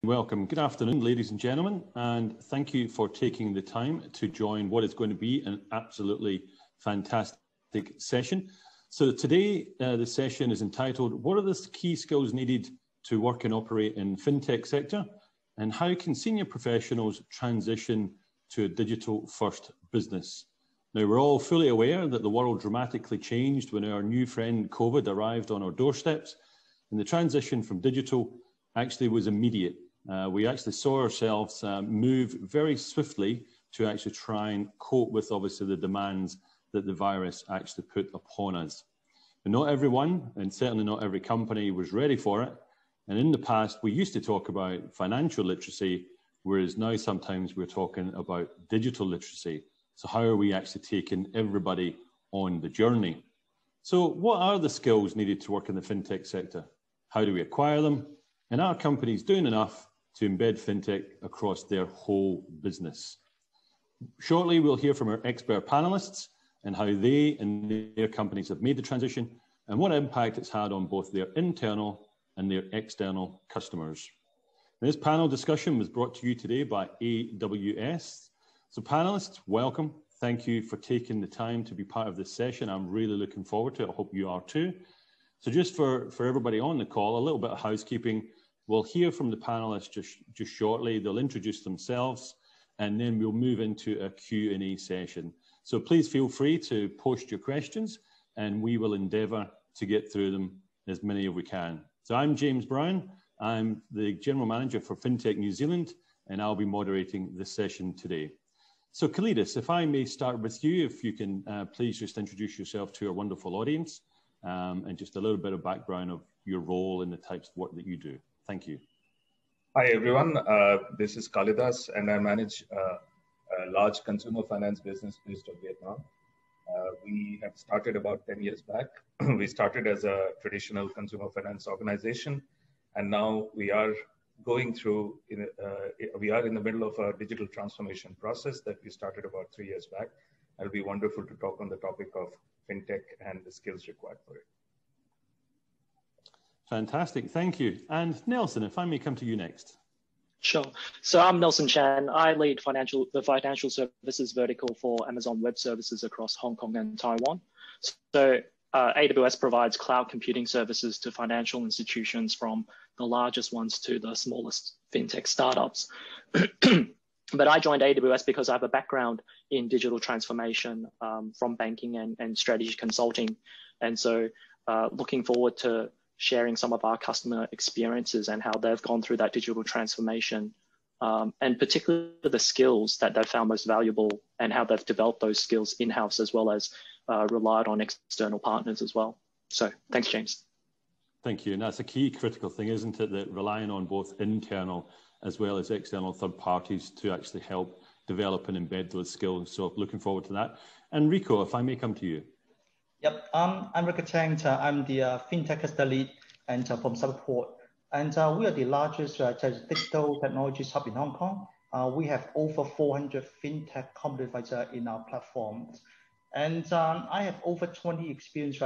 Welcome. Good afternoon, ladies and gentlemen, and thank you for taking the time to join what is going to be an absolutely fantastic session. So today, the session is entitled, what are the key skills needed to work and operate in FinTech sector, and how can senior professionals transition to a digital-first business? Now, we're all fully aware that the world dramatically changed when our new friend COVID arrived on our doorsteps, and the transition from digital actually was immediate. We actually saw ourselves move very swiftly to actually try and cope with, obviously, the demands that the virus actually put upon us. And not everyone, and certainly not every company, was ready for it. And in the past, we used to talk about financial literacy, whereas now sometimes we're talking about digital literacy. So how are we actually taking everybody on the journey? So what are the skills needed to work in the FinTech sector? How do we acquire them? And are companies doing enough to embed FinTech across their whole business? Shortly, we'll hear from our expert panelists and how they and their companies have made the transition and what impact it's had on both their internal and their external customers. This panel discussion was brought to you today by AWS. So panelists, welcome. Thank you for taking the time to be part of this session. I'm really looking forward to it. I hope you are too. So just for everybody on the call, a little bit of housekeeping. We'll hear from the panelists just shortly. They'll introduce themselves, and then we'll move into a Q&A session. So please feel free to post your questions, and we will endeavour to get through them as many as we can. So I'm James Brown. I'm the General Manager for FinTech New Zealand, and I'll be moderating this session today. So Khalidis, if I may start with you, if you can please just introduce yourself to our wonderful audience, and just a little bit of background of your role and the types of work that you do. Thank you. Hi, everyone. This is Kalidas, and I manage a large consumer finance business based in Vietnam. We have started about 10 years back. We started as a traditional consumer finance organization, and now we are going through, we are in the middle of a digital transformation process that we started about 3 years back. It'll be wonderful to talk on the topic of FinTech and the skills required for it. Fantastic, thank you. And Nelson, if I may come to you next. Sure. So I'm Nelson Chan. I lead the financial services vertical for Amazon Web Services across Hong Kong and Taiwan. So AWS provides cloud computing services to financial institutions from the largest ones to the smallest FinTech startups. But I joined AWS because I have a background in digital transformation from banking and strategy consulting. And so looking forward to sharing some of our customer experiences and how they've gone through that digital transformation, and particularly the skills that they've found most valuable and how they've developed those skills in-house as well as relied on external partners as well. So thanks, James. Thank you. And that's a key critical thing, isn't it? That relying on both internal as well as external third parties to actually help develop and embed those skills. So looking forward to that. And Rico, if I may come to you. Yep, I'm RegTech. I'm the FinTech cluster lead and from Support. And we are the largest digital technologies hub in Hong Kong. We have over 400 FinTech companies in our platform. And I have over 20 experience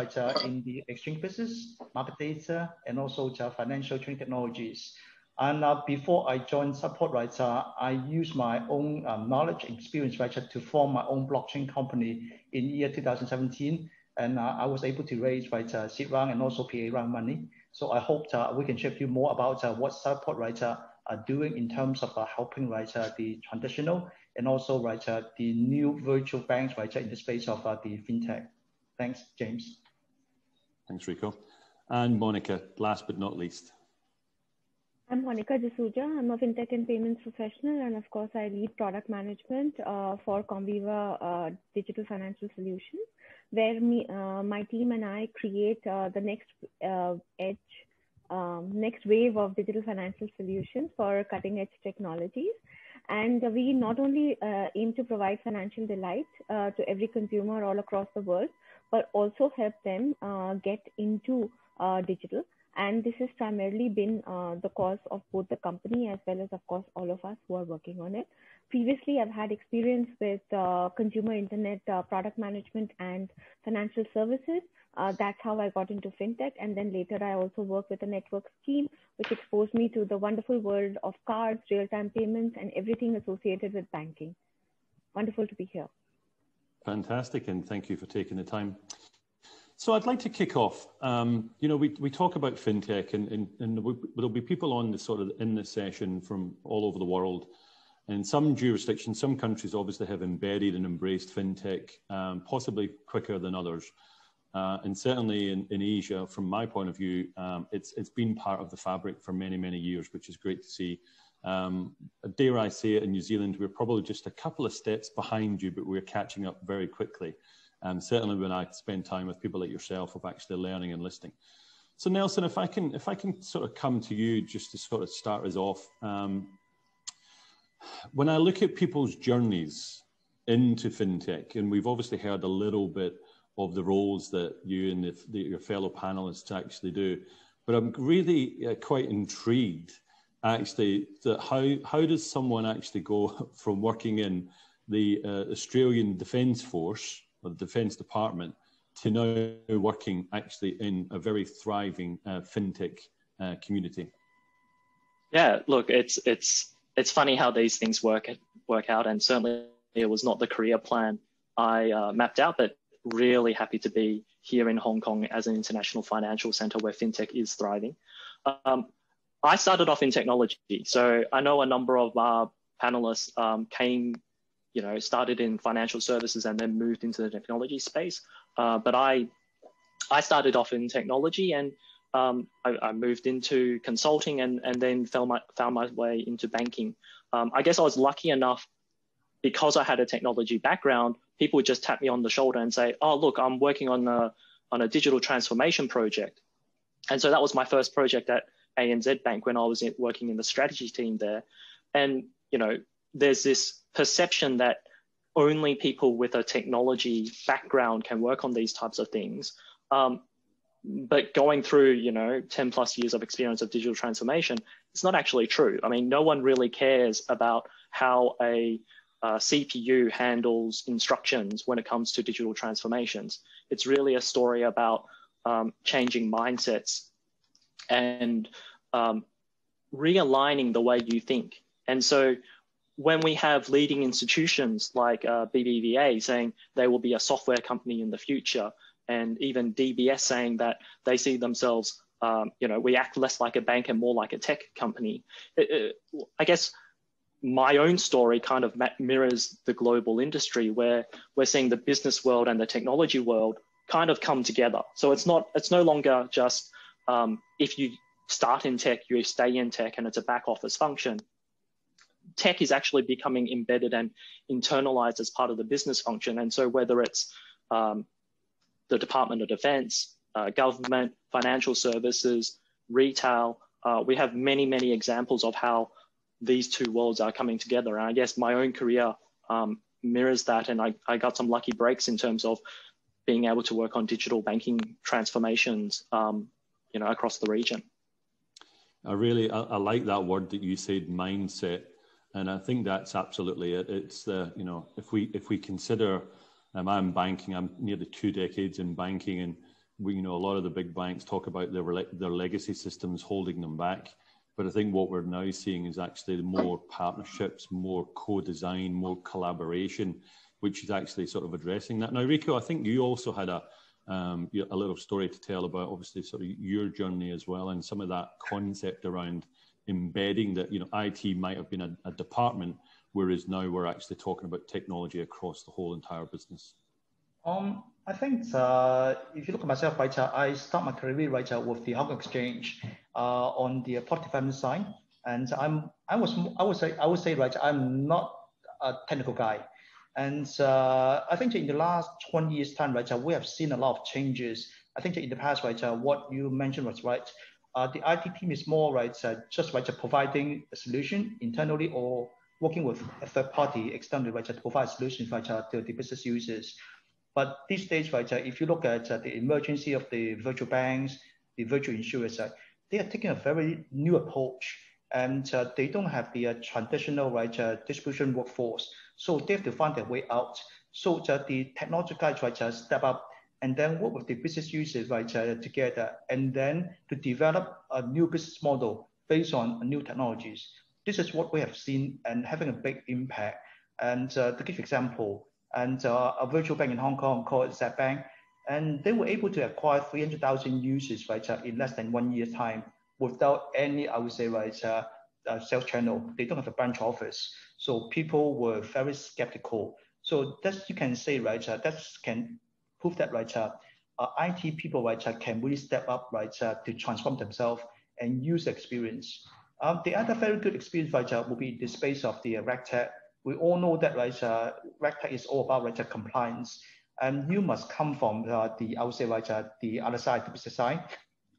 in the exchange business, market data, and also financial trading technologies. And before I joined Support, I used my own knowledge and experience to form my own blockchain company in year 2017. And I was able to raise seed round and also PA round money. So I hope we can share with you more about what Support are doing in terms of helping the traditional and also the new virtual banks in the space of the FinTech. Thanks, James. Thanks, Rico. And Monica, last but not least. I'm Monica D'Souza. I'm a FinTech and payments professional, and of course, I lead product management for Comviva Digital Financial Solutions, where my team and I create the next next wave of digital financial solutions for cutting edge technologies. And we not only aim to provide financial delight to every consumer all across the world, but also help them get into digital. And this has primarily been the cause of both the company as well as, of course, all of us who are working on it. Previously, I've had experience with consumer internet product management and financial services, That's how I got into fintech. And then later I also worked with a network scheme, which exposed me to the wonderful world of cards, real-time payments, and everything associated with banking. Wonderful to be here. Fantastic, and thank you for taking the time. So I'd like to kick off. You know, we talk about fintech, and there'll be people on this in this session from all over the world. And some jurisdictions, some countries obviously have embedded and embraced fintech, possibly quicker than others. And certainly in Asia, from my point of view, it's been part of the fabric for many, many years, which is great to see. Dare I say it, in New Zealand, we're probably just a couple of steps behind you, but we're catching up very quickly. Certainly when I spend time with people like yourself of actually learning and listening. So Nelson, if I can sort of come to you just to sort of start us off. When I look at people's journeys into fintech, and we've obviously heard a little bit of the roles that you and your fellow panelists actually do, but I'm really quite intrigued actually that how does someone actually go from working in the Australian Defence Force or the Defence Department to now working actually in a very thriving fintech community? Yeah, look, it's funny how these things work out, and certainly it was not the career plan I mapped out, but really happy to be here in Hong Kong as an international financial center where fintech is thriving. I started off in technology, so I know a number of our panelists started in financial services and then moved into the technology space. But I started off in technology, and I moved into consulting and then found my way into banking. I guess I was lucky enough, because I had a technology background, people would just tap me on the shoulder and say, oh, look, I'm working on a digital transformation project. And so that was my first project at ANZ Bank when I was working in the strategy team there. And, you know, there's this perception that only people with a technology background can work on these types of things. But going through, 10 plus years of experience of digital transformation, it's not actually true. I mean, no one really cares about how a CPU handles instructions when it comes to digital transformations. It's really a story about changing mindsets and realigning the way you think. And so when we have leading institutions like BBVA saying they will be a software company in the future, and even DBS saying that they see themselves, we act less like a bank and more like a tech company. I guess my own story kind of mirrors the global industry, where we're seeing the business world and the technology world kind of come together. So it's no longer just if you start in tech, you stay in tech, and it's a back office function. Tech is actually becoming embedded and internalized as part of the business function. And so whether it's the Department of Defense, government, financial services, retail, we have many, many examples of how these two worlds are coming together. And I guess my own career mirrors that. And I got some lucky breaks in terms of being able to work on digital banking transformations, across the region. I like that word that you said, mindset. And I think that's absolutely it. It's if we consider, I'm banking, I'm nearly 2 decades in banking, and a lot of the big banks talk about their legacy systems holding them back. But I think what we're now seeing is actually more partnerships, more co-design, more collaboration, which is actually sort of addressing that. Now, Rico, I think you also had a little story to tell about obviously sort of your journey as well, and some of that concept around embedding that, IT might have been a department, whereas now we're actually talking about technology across the whole entire business. I think if you look at myself, right, I start my career right with the Hong Kong Exchange on the property finance side, and I would say right, I'm not a technical guy, and I think in the last 20 years time, right, we have seen a lot of changes. I think in the past, right, what you mentioned was right. The IT team is more right, just right, providing a solution internally or working with a third party externally, right, to provide solutions right, to the business users. But these days, right, if you look at the emergence of the virtual banks, the virtual insurers, they are taking a very new approach, and they don't have the traditional right distribution workforce. So they have to find their way out. So the technology guys right, step up and then work with the business users together, and then to develop a new business model based on new technologies. This is what we have seen and having a big impact. And to give example, and a virtual bank in Hong Kong called Zbank, and they were able to acquire 300,000 users in less than 1 year's time without any, I would say, sales channel. They don't have a branch office, so people were very skeptical. So that's, you can say, that can prove that IT people can really step up to transform themselves and use experience. The other very good experience will be the space of the RegTech. We all know that RegTech is all about compliance, and you must come from the, I would say, the other side, the business side.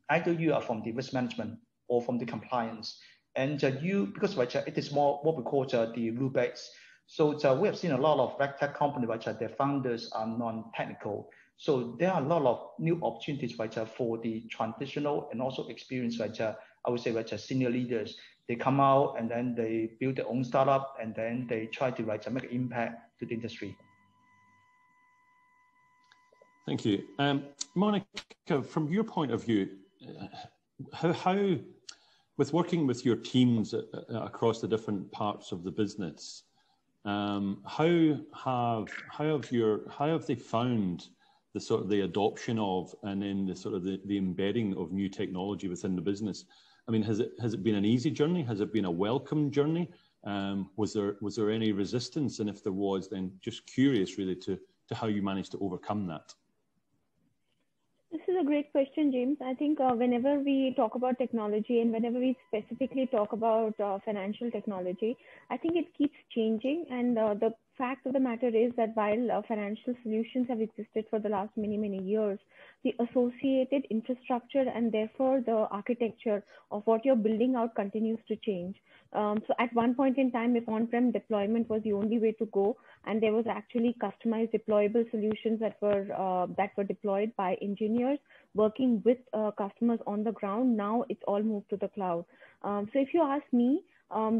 Either you are from the risk management or from the compliance, and because it is more what we call the rule-based. So we have seen a lot of RegTech companies their founders are non-technical. So there are a lot of new opportunities for the traditional and also experienced I would say senior leaders. They come out and then they build their own startup, and then they try to make an impact to the industry. Thank you. Monica, from your point of view, how with working with your teams across the different parts of the business, how have they found the adoption of, and then the embedding of new technology within the business? I mean, has it been an easy journey? Has it been a welcome journey? Was there any resistance? And if there was, then just curious really to how you managed to overcome that. This is a great question, James. I think whenever we talk about technology and whenever we specifically talk about financial technology, I think it keeps changing. And the fact of the matter is that while financial solutions have existed for the last many, many years, the associated infrastructure and therefore the architecture of what you're building out continues to change. So at one point in time, if on-prem deployment was the only way to go, and there was actually customized deployable solutions that were deployed by engineers working with customers on the ground, now it's all moved to the cloud. So if you ask me,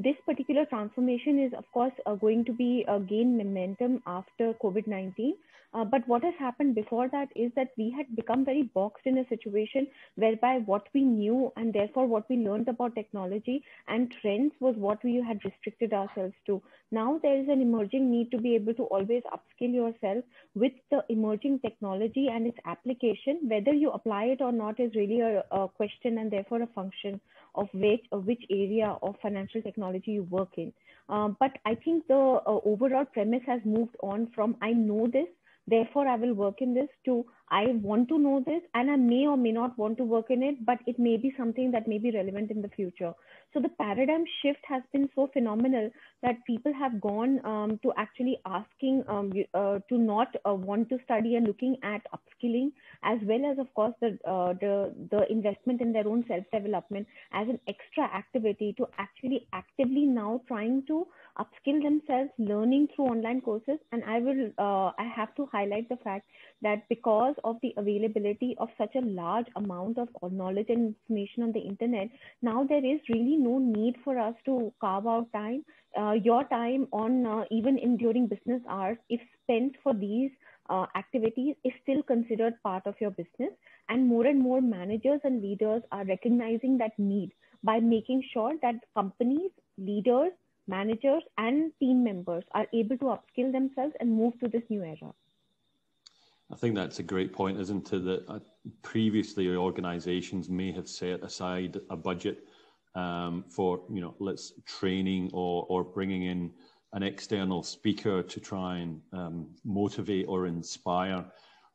this particular transformation is, of course, going to be gain momentum after COVID-19. But what has happened before that is that we had become very boxed in a situation whereby what we knew and therefore what we learned about technology and trends was what we had restricted ourselves to. Now there is an emerging need to be able to always upskill yourself with the emerging technology and its application. Whether you apply it or not is really a question and therefore a function of which area of financial technology you work in. But I think the overall premise has moved on from I know this, therefore I will work in this, to I want to know this and I may or may not want to work in it, but it may be something that may be relevant in the future. So the paradigm shift has been so phenomenal that people have gone to actually asking to not want to study and looking at upskilling, as well as, of course, the investment in their own self-development as an extra activity to actually actively now trying to upskill themselves, learning through online courses. And I have to highlight the fact that because of the availability of such a large amount of knowledge and information on the internet, now there is really no need for us to carve out time. Your time on even during business hours, if spent for these activities, is still considered part of your business. And more managers and leaders are recognizing that need by making sure that companies, leaders, managers, and team members are able to upskill themselves and move to this new era. I think that's a great point, isn't it? That previously organizations may have set aside a budget for, let's training or bringing in an external speaker to try and motivate or inspire.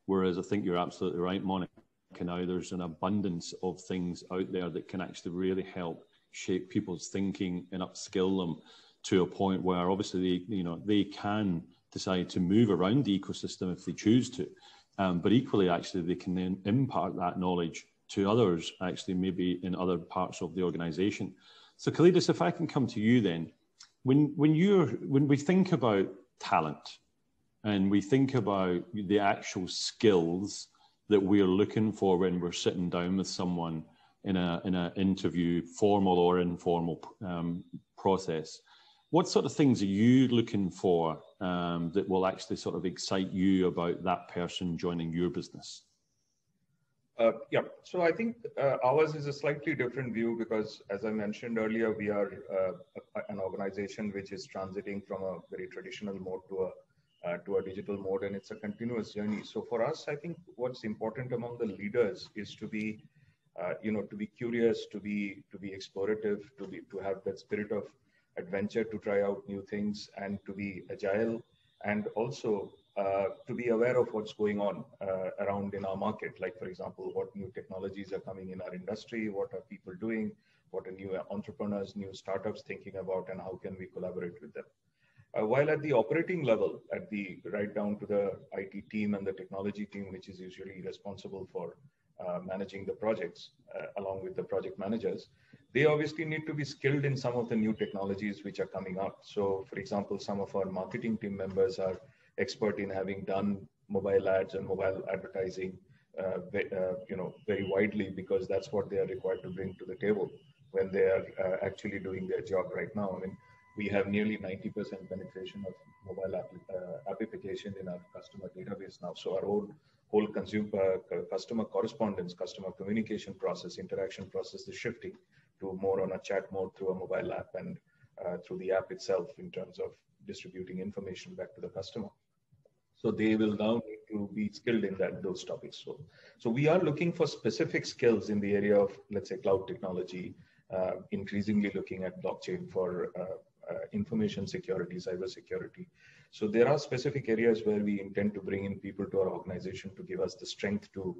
Whereas I think you're absolutely right, Monica. Now there's an abundance of things out there that can actually really help shape people's thinking and upskill them to a point where obviously they can decide to move around the ecosystem if they choose to, but equally actually they can then impart that knowledge to others actually maybe in other parts of the organization. So Kalidas, if I can come to you then, when we think about talent and we think about the actual skills that we're looking for when we're sitting down with someone in an interview, formal or informal process, What sort of things are you looking for that will actually sort of excite you about that person joining your business? Yeah, so I think ours is a slightly different view because, as I mentioned earlier, we are an organization which is transiting from a very traditional mode to a digital mode, and it's a continuous journey. So for us, I think what's important among the leaders is to be, to be curious, to be explorative, to have that spirit of adventure, to try out new things, and to be agile, and also to be aware of what's going on around in our market. Like, for example, what new technologies are coming in our industry, what are people doing, what are new entrepreneurs, new startups thinking about, and how can we collaborate with them. While at the operating level, right down to the IT team and the technology team, which is usually responsible for managing the projects along with the project managers, they obviously need to be skilled in some of the new technologies which are coming up. So, for example, some of our marketing team members are expert in having done mobile ads and mobile advertising, very widely, because that's what they are required to bring to the table when they are actually doing their job right now. I mean, we have nearly 90% penetration of mobile application in our customer database now. So our whole customer correspondence, customer communication process, interaction process is shifting to more on a chat mode through a mobile app and through the app itself in terms of distributing information back to the customer. So they will now need to be skilled in those topics. So we are looking for specific skills in the area of, let's say, cloud technology, increasingly looking at blockchain for information security, cyber security. So there are specific areas where we intend to bring in people to our organization to give us the strength to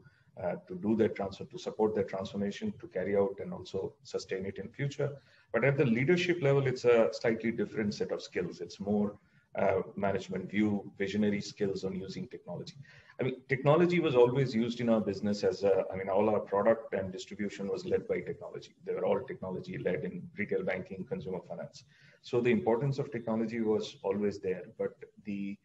do that transfer, to support that transformation, to carry out and also sustain it in future. But at the leadership level, it's a slightly different set of skills. It's more management view, visionary skills on using technology. I mean, technology was always used in our business as all our product and distribution was led by technology. They were all technology led in retail banking, consumer finance. So the importance of technology was always there, but the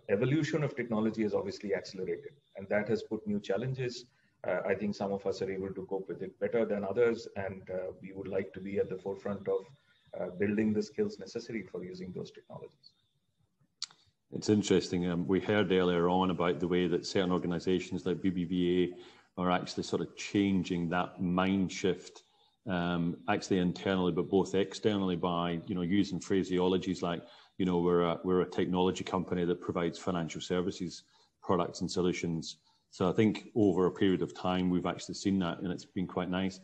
evolution of technology has obviously accelerated, and that has put new challenges. I think some of us are able to cope with it better than others, and we would like to be at the forefront of building the skills necessary for using those technologies. It's interesting. We heard earlier on about the way that certain organizations like BBVA are actually sort of changing that mind shift, actually internally, but both externally by, using phraseologies like, we're a technology company that provides financial services, products and solutions. So I think over a period of time, we've actually seen that, and it's been quite nice.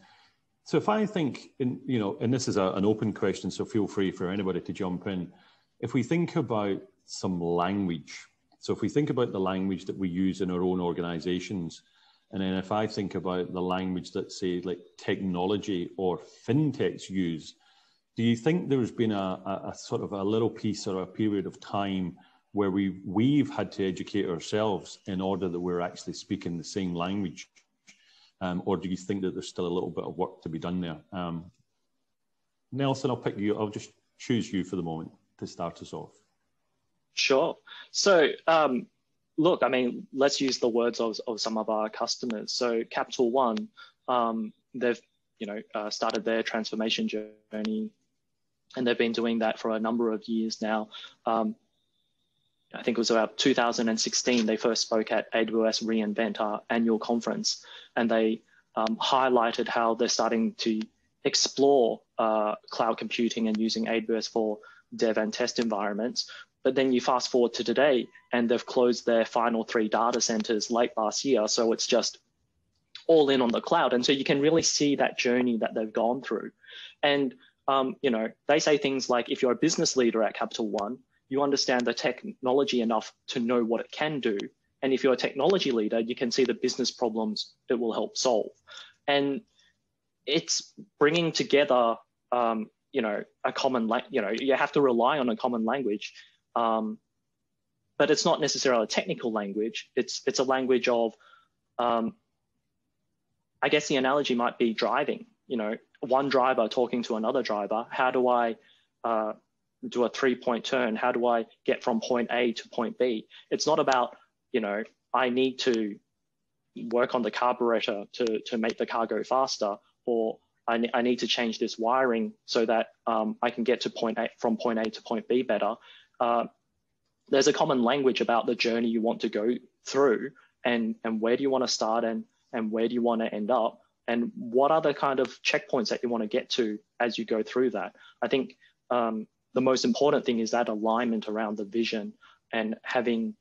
So if I think, and this is an open question, so feel free for anybody to jump in. If we think about some language, so if we think about the language that we use in our own organizations, and then if I think about the language that, say, like technology or fintechs use, do you think there's been a sort of a little piece or a period of time where we've had to educate ourselves in order that we're actually speaking the same language? Or do you think that there's still a little bit of work to be done there? Nelson, I'll pick you. I'll just choose you for the moment to start us off. Sure. So, look, I mean, let's use the words of some of our customers. So Capital One, they've, started their transformation journey, and they've been doing that for a number of years now. I think it was about 2016, they first spoke at AWS reInvent, our annual conference, and they highlighted how they're starting to explore cloud computing and using AWS for dev and test environments. But then you fast forward to today, and they've closed their final 3 data centers late last year. So it's just all in on the cloud. And so you can really see that journey that they've gone through. And, they say things like, if you're a business leader at Capital One, you understand the technology enough to know what it can do. And if you're a technology leader, you can see the business problems it will help solve. And it's bringing together, a common, you have to rely on a common language. But it's not necessarily a technical language. It's a language of, I guess the analogy might be driving, one driver talking to another driver. How do I do a 3-point turn? How do I get from point A to point B? It's not about, I need to work on the carburetor to make the car go faster, or I need to change this wiring so that I can get to from point A to point B better. There's a common language about the journey you want to go through, and where do you want to start, and where do you want to end up, and what are the kind of checkpoints that you want to get to as you go through that. I think the most important thing is that alignment around the vision and having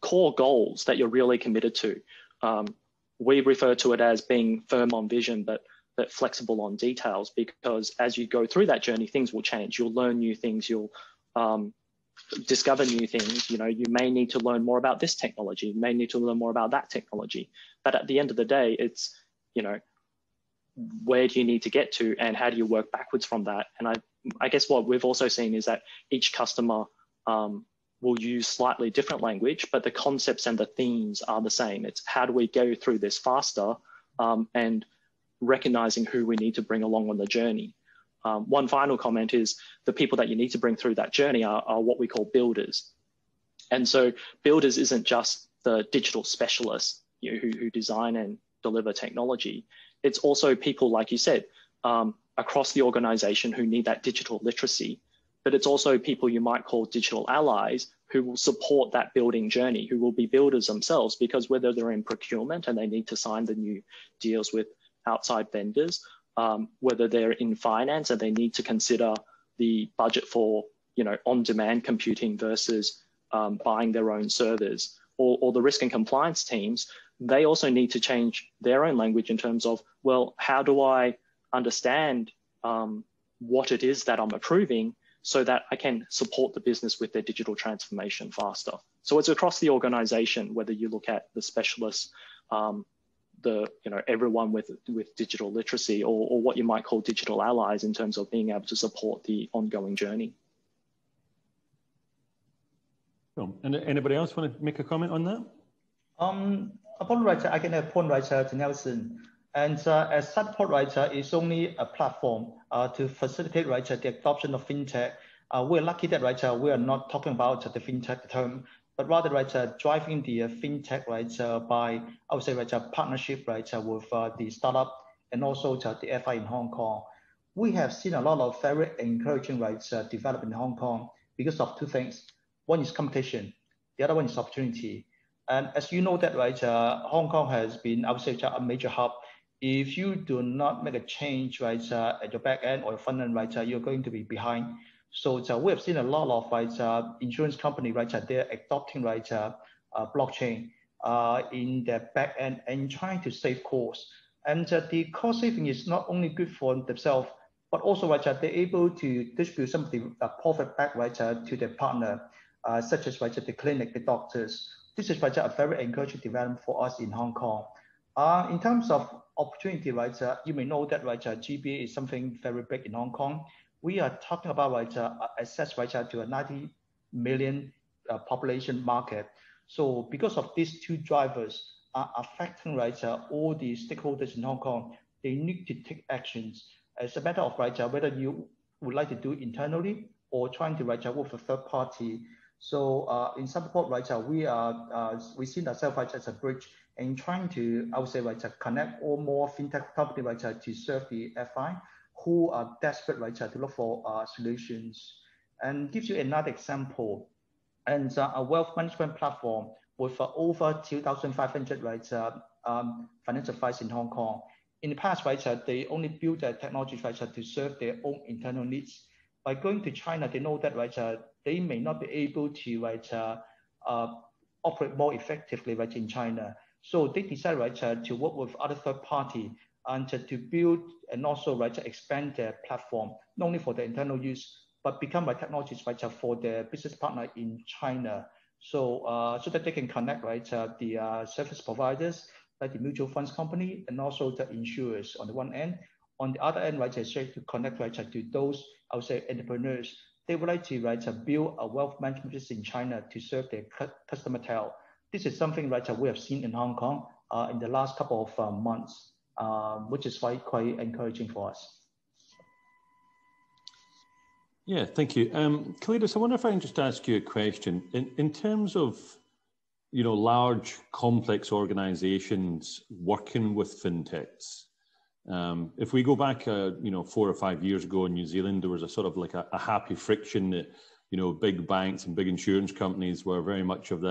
core goals that you're really committed to. We refer to it as being firm on vision, but flexible on details, because as you go through that journey, things will change. You'll learn new things. You'll discover new things. You know, you may need to learn more about this technology. You may need to learn more about that technology. But at the end of the day, it's, you know, where do you need to get to, and how do you work backwards from that? And I guess what we've also seen is that each customer will use slightly different language, but the concepts and the themes are the same. It's how do we go through this faster, and recognizing who we need to bring along on the journey. One final comment is the people that you need to bring through that journey are what we call builders. And so builders isn't just the digital specialists, you know, who design and deliver technology. It's also people, like you said, across the organization who need that digital literacy. But it's also people you might call digital allies who will support that building journey, who will be builders themselves, because whether they're in procurement and they need to sign the new deals with outside vendors, whether they're in finance and they need to consider the budget for, you know, on-demand computing versus buying their own servers, or the risk and compliance teams, they also need to change their own language in terms of, well, how do I understand what it is that I'm approving so that I can support the business with their digital transformation faster. So it's across the organization, whether you look at the specialists, everyone with digital literacy, or what you might call digital allies in terms of being able to support the ongoing journey. Cool. And anybody else want to make a comment on that? Upon writer, I can have point writer to Nelson. And as support writer is only a platform to facilitate writer the adoption of fintech. We're lucky that writer we are not talking about the fintech term, but rather writer driving the fintech writer by, I would say, writer partnership writer with the startup and also the FI in Hong Kong. We have seen a lot of very encouraging writer develop in Hong Kong because of two things. One is competition, the other one is opportunity. And as you know that, right, Hong Kong has been, I would say, a major hub. If you do not make a change, right, at your back end or your front end, right, you're going to be behind. So we have seen a lot of, right, insurance company, right, they're adopting, right, blockchain in their back end and trying to save costs. And the cost saving is not only good for themselves, but also, right, they're able to distribute some of the profit back, right, to their partner, such as, right, the clinic, the doctors. This is, right, a very encouraging development for us in Hong Kong. In terms of opportunity, right, you may know that, right, GBA is something very big in Hong Kong. We are talking about, right, access, right, to a 90 million population market. So because of these two drivers are affecting, right, all the stakeholders in Hong Kong, they need to take actions. It's a matter of, right, whether you would like to do it internally or trying to, right, work with a third party. So in support, right, we see ourselves, right, as a bridge and trying to, I would say, right, connect all more fintech companies, right, to serve the FI who are desperate, right, to look for solutions. And gives you another example, and a wealth management platform with over 2,500, right, financial advice in Hong Kong. In the past, right, they only built their technology, right, to serve their own internal needs. By going to China, they know that, right, they may not be able to, right, operate more effectively, right, in China. So they decide, right, to work with other third party and to build and also, right, expand their platform, not only for their internal use, but become, right, technologies, right, for their business partner in China. So so that they can connect, right, the service providers, like the mutual funds company, and also the insurers on the one end. On the other end, right, to connect, right, to those, I would say, entrepreneurs. They would like to, right, build a wealth management business in China to serve their customer tail. This is something, right, we have seen in Hong Kong in the last couple of months, which is quite encouraging for us. Yeah, thank you. Kalidas, I wonder if I can just ask you a question. In terms of, you know, large, complex organizations working with fintechs, If we go back, 4 or 5 years ago in New Zealand, there was a sort of like a happy friction that, big banks and big insurance companies were very much of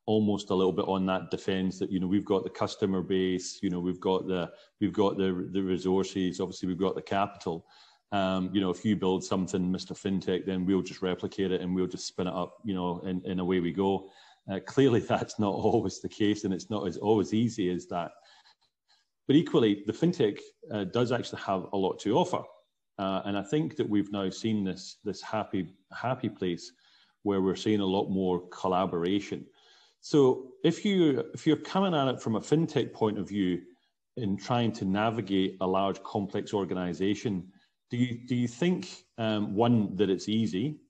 almost a little bit on that defense that, we've got the customer base, we've got the resources, obviously we've got the capital. If you build something, Mr. FinTech, then we'll just replicate it and we'll just spin it up, and away we go. Clearly, that's not always the case, and it's not always easy as that. But equally, the FinTech does actually have a lot to offer. And I think that we've now seen this happy place where we're seeing a lot more collaboration. So if you're coming at it from a FinTech point of view in trying to navigate a large complex organization, do you think, one, that it's easy,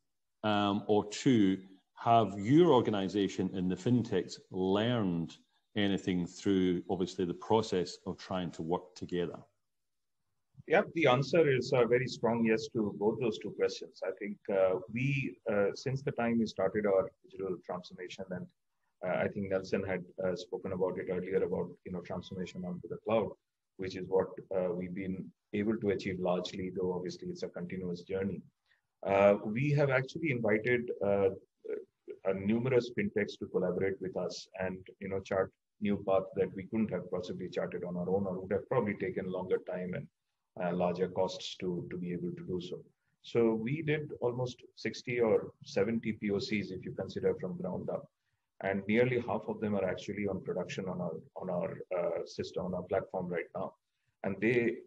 or two, have your organization and the FinTechs learned anything through, obviously, the process of trying to work together? Yeah, the answer is a very strong yes to both those two questions. I think we, since the time we started our digital transformation, and I think Nelson had spoken about it earlier about, transformation onto the cloud, which is what we've been able to achieve largely, though obviously it's a continuous journey. We have actually invited numerous FinTechs to collaborate with us and, chart new paths that we couldn't have possibly charted on our own, or would have probably taken longer time and larger costs to be able to do so. So we did almost 60 or 70 POCs, if you consider from ground up, and nearly half of them are actually on production on our system, on our platform right now. And they,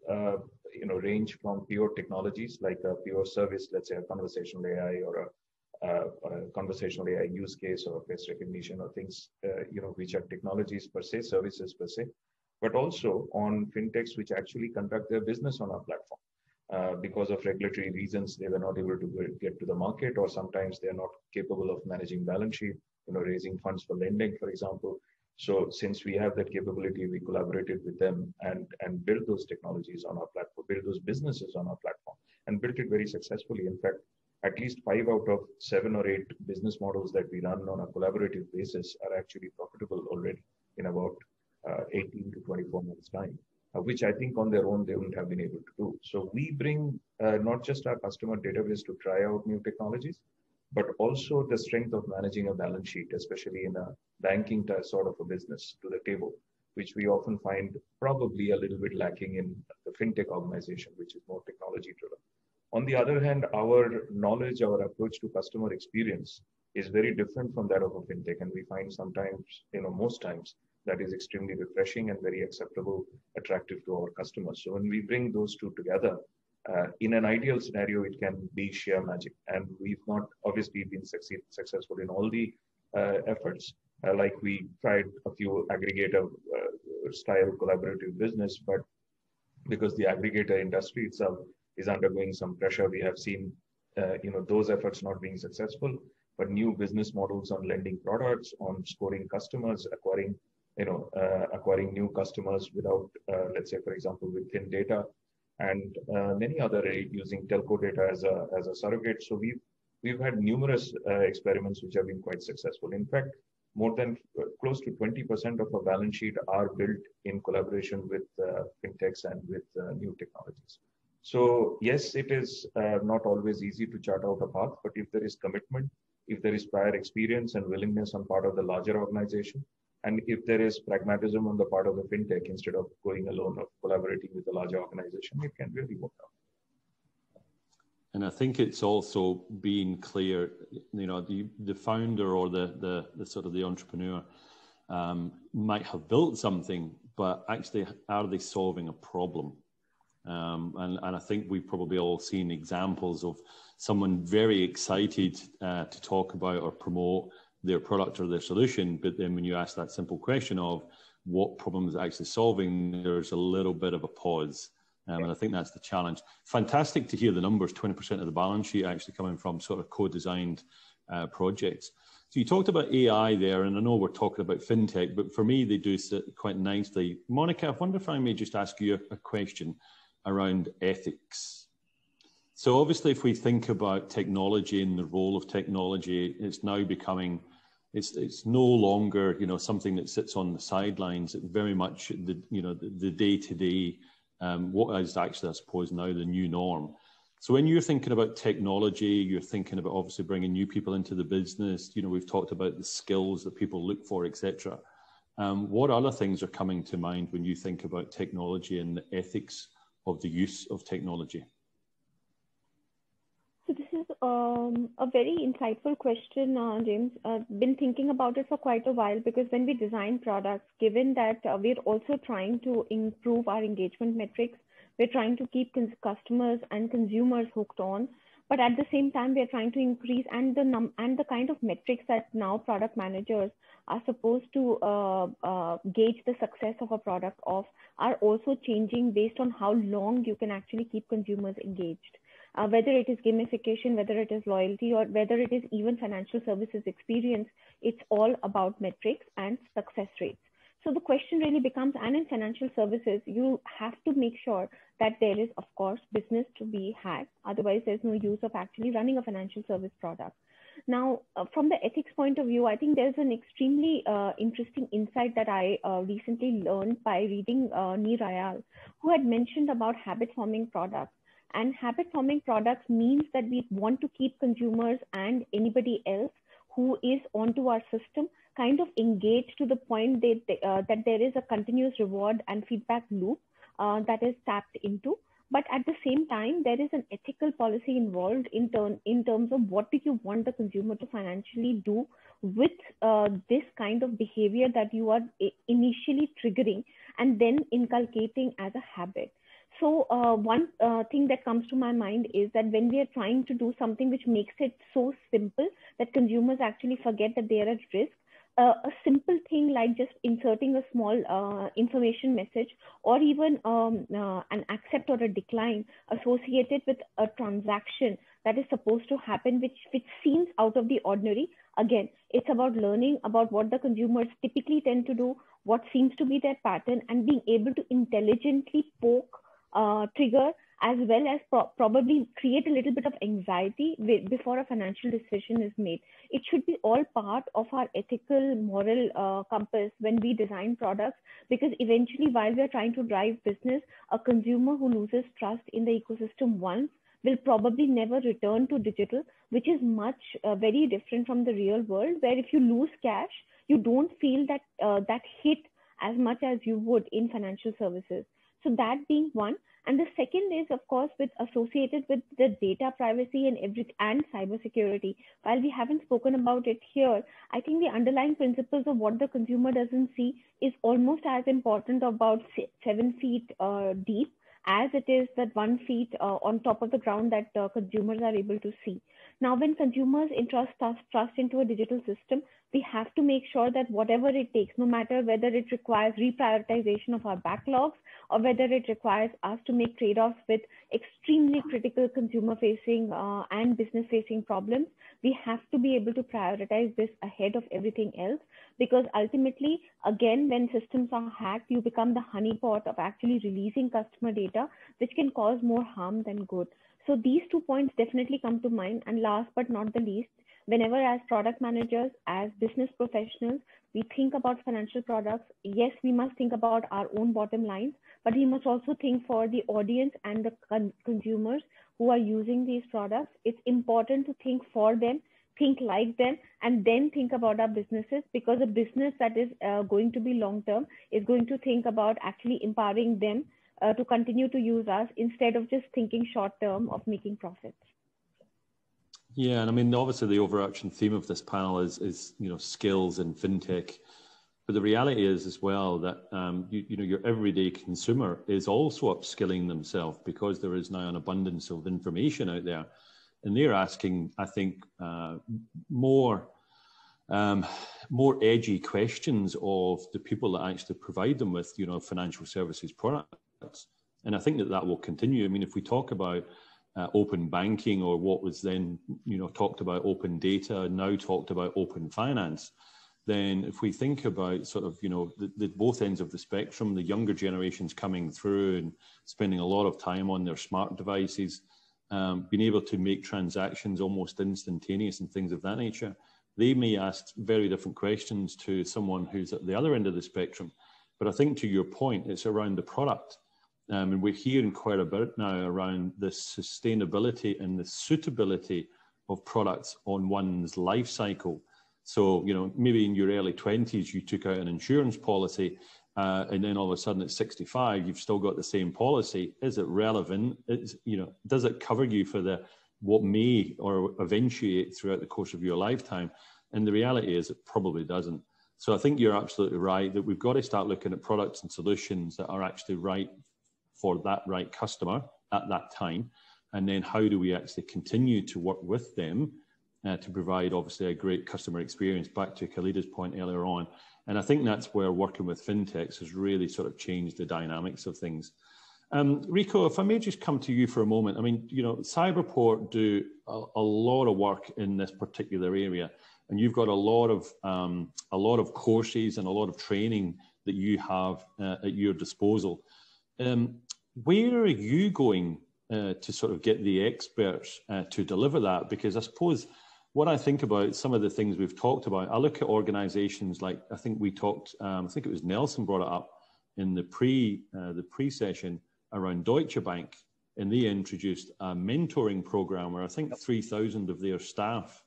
range from pure technologies like a pure service, let's say a conversational AI or a conversational AI use case or face recognition or things, which are technologies per se, services per se, but also on FinTechs which actually conduct their business on our platform. Because of regulatory reasons, they were not able to get to the market, or sometimes they're not capable of managing balance sheet, raising funds for lending, for example. So since we have that capability, we collaborated with them and built those technologies on our platform, built those businesses on our platform, and built it very successfully. In fact, at least 5 out of 7 or 8 business models that we run on a collaborative basis are actually profitable already in about 18 to 24 months time, which I think on their own they wouldn't have been able to do. So we bring not just our customer database to try out new technologies, but also the strength of managing a balance sheet, especially in a banking sort of a business, to the table, which we often find probably a little bit lacking in the FinTech organization, which is more technology driven. On the other hand, our knowledge, our approach to customer experience is very different from that of a FinTech. And we find sometimes, most times, that is extremely refreshing and very acceptable, attractive to our customers. So when we bring those two together, in an ideal scenario, it can be sheer magic. And we've not obviously been successful in all the efforts. Like we tried a few aggregator style collaborative business, but because the aggregator industry itself is undergoing some pressure, we have seen those efforts not being successful. But new business models on lending products, on scoring customers, acquiring new customers without, let's say, for example, with thin data, and many other using telco data as a surrogate. So we've had numerous experiments which have been quite successful. In fact, more than close to 20% of our balance sheet are built in collaboration with FinTechs and with new technologies. So yes, it is not always easy to chart out a path, but if there is commitment, if there is prior experience and willingness on part of the larger organization, and if there is pragmatism on the part of the FinTech, instead of going alone or collaborating with a larger organization, it can really work out. And I think it's also being clear, the founder or the sort of the entrepreneur might have built something, but actually, are they solving a problem? And I think we've probably all seen examples of someone very excited to talk about or promote their product or their solution, but then when you ask that simple question of what problem is it actually solving, there's a little bit of a pause. And I think that's the challenge. Fantastic to hear the numbers, 20% of the balance sheet actually coming from sort of co-designed projects. So you talked about AI there, and I know we're talking about FinTech, but for me, they do sit quite nicely. Monica, I wonder if I may just ask you a question around ethics. So obviously, if we think about technology and the role of technology, it's now becoming, it's no longer, something that sits on the sidelines. It's very much the day-to-day what is actually, I suppose, now the new norm. So when you're thinking about technology, you're thinking about obviously bringing new people into the business. You know, we've talked about the skills that people look for, etc. What other things are coming to mind when you think about technology and the ethics of the use of technology? So this is a very insightful question, James. I've been thinking about it for quite a while, because when we design products, given that we're also trying to improve our engagement metrics, we're trying to keep customers and consumers hooked on, but at the same time, we're trying to increase and the kind of metrics that now product managers are supposed to gauge the success of a product of are also changing based on how long you can actually keep consumers engaged. Whether it is gamification, whether it is loyalty, or whether it is even financial services experience, it's all about metrics and success rates. So the question really becomes, and in financial services, you have to make sure that there is, of course, business to be had. Otherwise, there's no use of actually running a financial service product. Now, from the ethics point of view, I think there's an extremely interesting insight that I recently learned by reading Nir Ayal, who had mentioned about habit-forming products. And habit-forming products means that we want to keep consumers and anybody else who is onto our system kind of engaged to the point that there is a continuous reward and feedback loop that is tapped into. But at the same time, there is an ethical policy involved in terms of what do you want the consumer to financially do with this kind of behavior that you are initially triggering and then inculcating as a habit. So one thing that comes to my mind is that when we are trying to do something which makes it so simple that consumers actually forget that they are at risk, a simple thing like just inserting a small information message, or even an accept or a decline associated with a transaction that is supposed to happen, which seems out of the ordinary. Again, it's about learning about what the consumers typically tend to do, what seems to be their pattern, and being able to intelligently poke, trigger, as well as probably create a little bit of anxiety before a financial decision is made. It should be all part of our ethical, moral compass when we design products, because eventually, while we're trying to drive business, a consumer who loses trust in the ecosystem once will probably never return to digital, which is very different from the real world, where if you lose cash, you don't feel that hit as much as you would in financial services. So that being one. And the second is, of course, associated with the data privacy and cybersecurity. While we haven't spoken about it here, I think the underlying principles of what the consumer doesn't see is almost as important about 7 feet deep as it is that 1 feet on top of the ground that consumers are able to see. Now, when consumers entrust trust into a digital system, we have to make sure that whatever it takes, no matter whether it requires reprioritization of our backlogs or whether it requires us to make trade-offs with extremely critical consumer-facing and business-facing problems, we have to be able to prioritize this ahead of everything else, because ultimately, again, when systems are hacked, you become the honeypot of actually releasing customer data, which can cause more harm than good. So these 2 points definitely come to mind. And last but not the least, whenever as product managers, as business professionals, we think about financial products, yes, we must think about our own bottom lines, but we must also think for the audience and the consumers who are using these products. It's important to think for them, think like them, and then think about our businesses, because a business that is going to be long-term is going to think about actually empowering them to continue to use us instead of just thinking short-term of making profits. Yeah, and I mean, obviously the overarching theme of this panel is skills in fintech, but the reality is as well that your everyday consumer is also upskilling themselves, because there is now an abundance of information out there, and they're asking, I think, more edgy questions of the people that actually provide them with financial services products, and I think that will continue. I mean, if we talk about open banking, or what was then talked about open data, now talked about open finance, then if we think about sort of the both ends of the spectrum, the younger generations coming through and spending a lot of time on their smart devices, being able to make transactions almost instantaneous and things of that nature, they may ask very different questions to someone who's at the other end of the spectrum. But I think to your point, it's around the product. And we're hearing quite a bit now around the sustainability and the suitability of products on one's life cycle. So, you know, maybe in your early 20s, you took out an insurance policy, and then all of a sudden at 65, you've still got the same policy. Is it relevant? You know, does it cover you for what may or eventuate throughout the course of your lifetime? And the reality is it probably doesn't. So I think you're absolutely right that we've got to start looking at products and solutions that are actually right for that right customer at that time. And then how do we actually continue to work with them to provide obviously a great customer experience, back to Khalida's point earlier on. And I think that's where working with FinTechs has really sort of changed the dynamics of things. Rico, if I may just come to you for a moment. I mean, you know, Cyberport do a lot of work in this particular area, and you've got a lot of courses and a lot of training that you have at your disposal. Where are you going to sort of get the experts to deliver that? Because I suppose what I think about some of the things we've talked about, I look at organizations like, I think we talked, I think it was Nelson brought it up in the pre-session around Deutsche Bank, and they introduced a mentoring program where I think 3,000 of their staff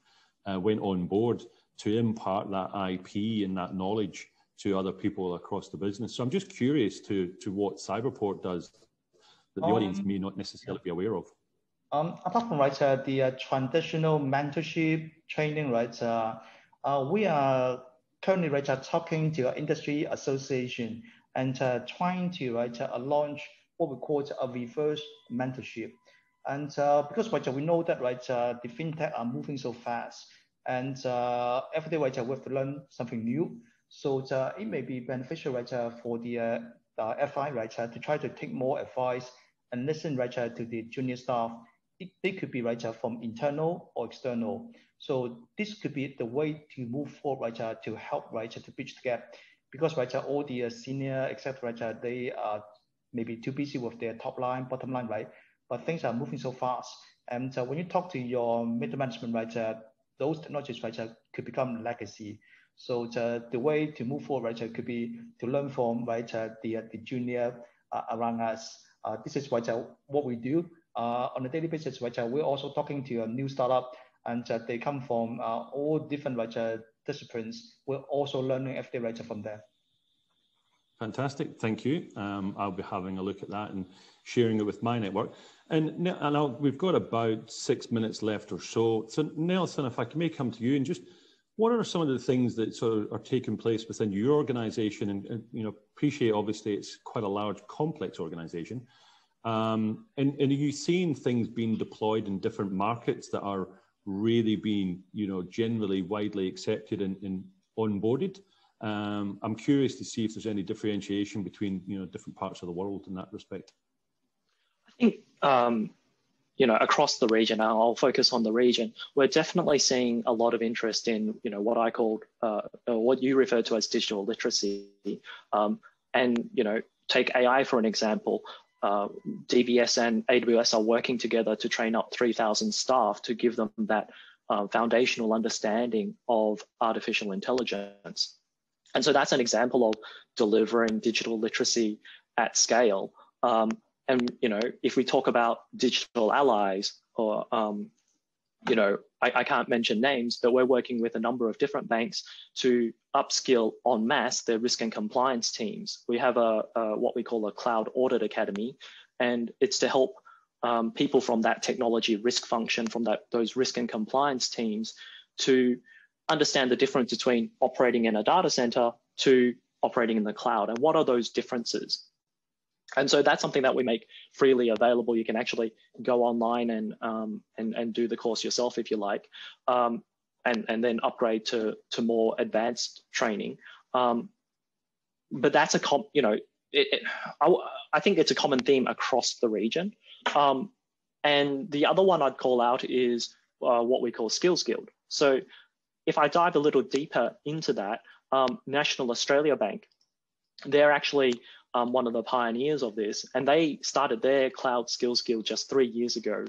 went on board to impart that IP and that knowledge to other people across the business. So I'm just curious to what Cyberport does that the audience may not necessarily be aware of. Apart from the traditional mentorship training, we are currently talking to our industry association and trying to launch what we call a reverse mentorship. And because we know that the fintech are moving so fast, and every day we have to learn something new. So it may be beneficial for the FI to try to take more advice and listen to the junior staff. They could be from internal or external. So this could be the way to move forward to help to bridge the gap, because all the senior etc. They are maybe too busy with their top line, bottom line, but things are moving so fast. And when you talk to your middle management, those technologies could become legacy. So the way to move forward could be to learn from the junior around us. This is what we do on a daily basis. We're also talking to a new startup, and they come from all different disciplines. We're also learning every day from there. Fantastic, thank you. I'll be having a look at that and sharing it with my network. And we've got about 6 minutes left or so. So Nelson, if I may come to you, and just what are some of the things that sort of are taking place within your organization? And you know, appreciate obviously it's quite a large, complex organization. And are you seeing things being deployed in different markets that are really being, you know, generally widely accepted and onboarded? I'm curious to see if there's any differentiation between, you know, different parts of the world in that respect. I think, you know, across the region, I'll focus on the region, we're definitely seeing a lot of interest in, you know, what I called, what you refer to as digital literacy. And, you know, take AI for an example. DBS and AWS are working together to train up 3,000 staff to give them that foundational understanding of artificial intelligence. And so that's an example of delivering digital literacy at scale. And, you know, if we talk about digital allies, or, you know, I can't mention names, but we're working with a number of different banks to upskill en masse their risk and compliance teams. We have what we call a cloud audit academy, and it's to help people from that technology risk function, from those risk and compliance teams, to understand the difference between operating in a data center to operating in the cloud, and what are those differences. And so that's something that we make freely available. You can actually go online and do the course yourself if you like, and then upgrade to more advanced training. But that's you know, I think it's a common theme across the region. And the other one I'd call out is what we call Skills Guild. So if I dive a little deeper into that, National Australia Bank, they're actually one of the pioneers of this, and they started their Cloud Skills Guild just 3 years ago.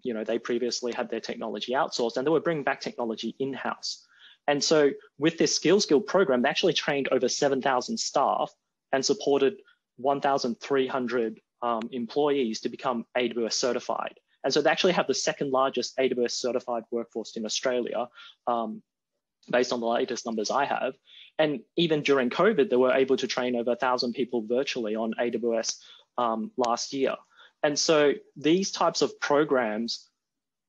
You know, they previously had their technology outsourced, and they were bringing back technology in-house. And so with this Skills Guild program, they actually trained over 7,000 staff and supported 1,300 employees to become AWS certified. And so they actually have the second largest AWS certified workforce in Australia, based on the latest numbers I have. And even during COVID, they were able to train over 1,000 people virtually on AWS last year. And so these types of programs,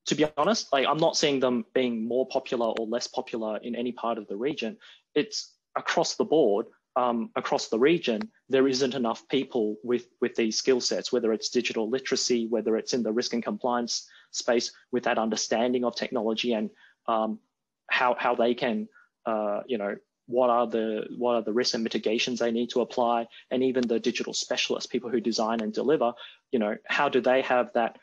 to be honest, like, I'm not seeing them being more popular or less popular in any part of the region. It's across the board, across the region, there isn't enough people with these skill sets, whether it's digital literacy, whether it's in the risk and compliance space with that understanding of technology and how they can, what are the risks and mitigations they need to apply, and even the digital specialists, people who design and deliver, how do they have that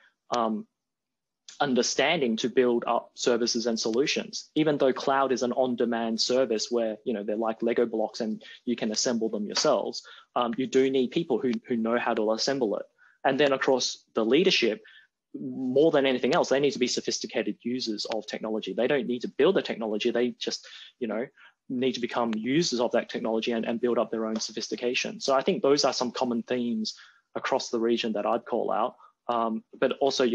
understanding to build up services and solutions? Even though cloud is an on-demand service where they're like Lego blocks and you can assemble them yourselves, you do need people who know how to assemble it. And then across the leadership, more than anything else, they need to be sophisticated users of technology. They don't need to build the technology. They just, need to become users of that technology and build up their own sophistication. So I think those are some common themes across the region that I'd call out. But also,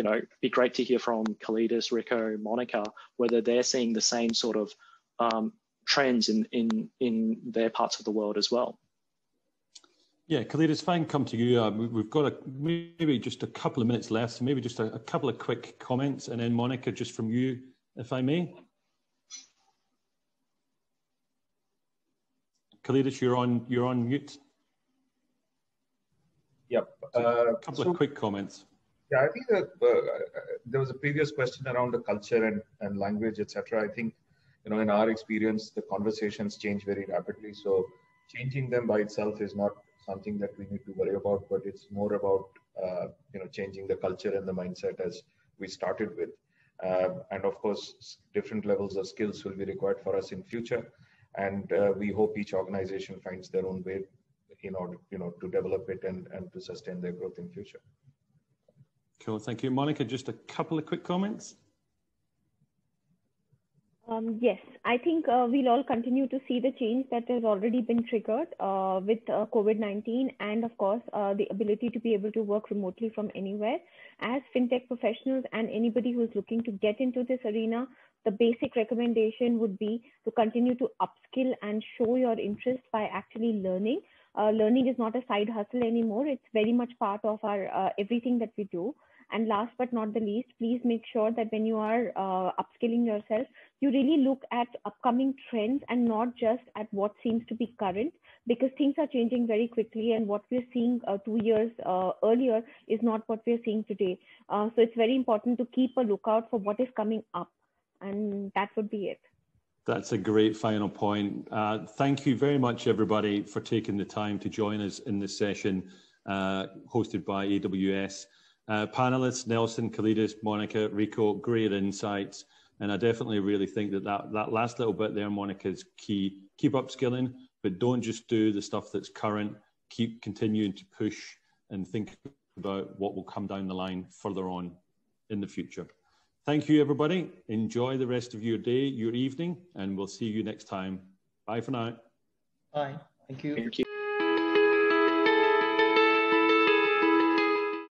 be great to hear from Kalidas, Rico, Monica, whether they're seeing the same sort of trends in their parts of the world as well. Yeah, Kalidas, if I can come to you, we've got maybe just a couple of minutes left, so maybe just a couple of quick comments, and then Monica, just from you, if I may. Kalidas, you're on mute. Yep. A couple of quick comments. Yeah, I think that there was a previous question around the culture and language, etc. I think, in our experience, the conversations change very rapidly. So changing them by itself is not something that we need to worry about, but it's more about, changing the culture and the mindset as we started with. And of course, different levels of skills will be required for us in future. And we hope each organization finds their own way in order, to develop it and to sustain their growth in future. Cool, thank you. Monica, just a couple of quick comments. Yes, I think we'll all continue to see the change that has already been triggered with COVID-19, and of course, the ability to be able to work remotely from anywhere. As fintech professionals and anybody who's looking to get into this arena, the basic recommendation would be to continue to upskill and show your interest by actually learning. Learning is not a side hustle anymore. It's very much part of our everything that we do. And last but not the least, please make sure that when you are upskilling yourself, you really look at upcoming trends and not just at what seems to be current, because things are changing very quickly, and what we're seeing 2 years earlier is not what we're seeing today. So it's very important to keep a lookout for what is coming up, and that would be it. That's a great final point. Thank you very much, everybody, for taking the time to join us in this session hosted by AWS. Panelists, Nelson, Kalidas, Monica, Rico, great insights. And I definitely really think that last little bit there, Monica, is key. Keep upskilling, but don't just do the stuff that's current. Keep continuing to push and think about what will come down the line further on in the future. Thank you, everybody. Enjoy the rest of your day, your evening, and we'll see you next time. Bye for now. Bye. Thank you. Thank you.